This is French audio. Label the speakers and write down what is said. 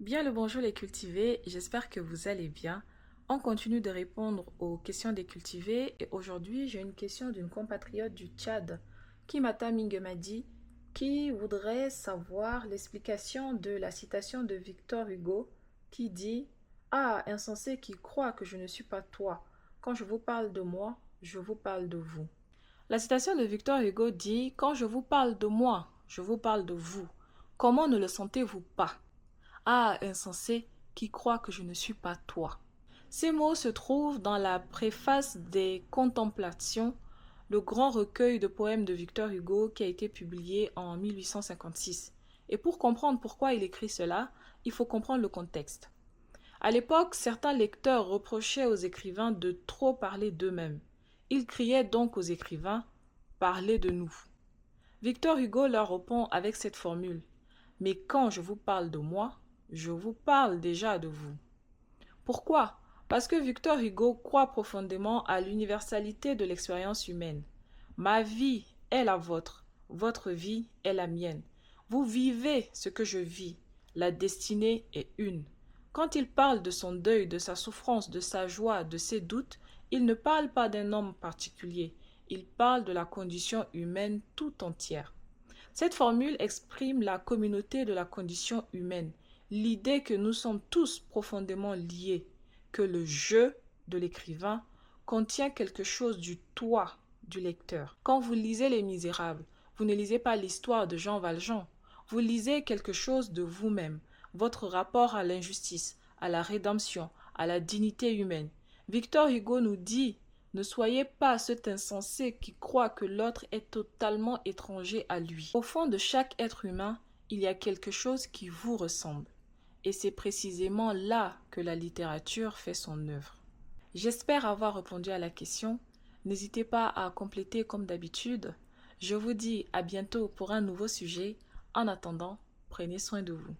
Speaker 1: Bien le bonjour les cultivés, j'espère que vous allez bien. On continue de répondre aux questions des cultivés et aujourd'hui j'ai une question d'une compatriote du Tchad, Kimata Mingemadi, qui voudrait savoir l'explication de la citation de Victor Hugo qui dit Ah, insensé qui croit que je ne suis pas toi. Quand je vous parle de moi, je vous parle de vous. La citation de Victor Hugo dit Quand je vous parle de moi, je vous parle de vous. Comment ne le sentez-vous pas? Ah, insensé, qui croit que je ne suis pas toi. Ces mots se trouvent dans la préface des Contemplations, le grand recueil de poèmes de Victor Hugo qui a été publié en 1856. Et pour comprendre pourquoi il écrit cela, il faut comprendre le contexte. À l'époque, certains lecteurs reprochaient aux écrivains de trop parler d'eux-mêmes. Ils criaient donc aux écrivains Parlez de nous. Victor Hugo leur répond avec cette formule Mais quand je vous parle de moi, je vous parle déjà de vous. Pourquoi? Parce que Victor Hugo croit profondément à l'universalité de l'expérience humaine. Ma vie est la vôtre, votre vie est la mienne. Vous vivez ce que je vis, la destinée est une. Quand il parle de son deuil, de sa souffrance, de sa joie, de ses doutes, il ne parle pas d'un homme particulier, il parle de la condition humaine tout entière. Cette formule exprime la communauté de la condition humaine, l'idée que nous sommes tous profondément liés, que le je de l'écrivain contient quelque chose du toi du lecteur. Quand vous lisez Les Misérables, vous ne lisez pas l'histoire de Jean Valjean, vous lisez quelque chose de vous-même, votre rapport à l'injustice, à la rédemption, à la dignité humaine. Victor Hugo nous dit ne soyez pas cet insensé qui croit que l'autre est totalement étranger à lui. Au fond de chaque être humain, il y a quelque chose qui vous ressemble. Et c'est précisément là que la littérature fait son œuvre. J'espère avoir répondu à la question. N'hésitez pas à compléter comme d'habitude. Je vous dis à bientôt pour un nouveau sujet. En attendant, prenez soin de vous.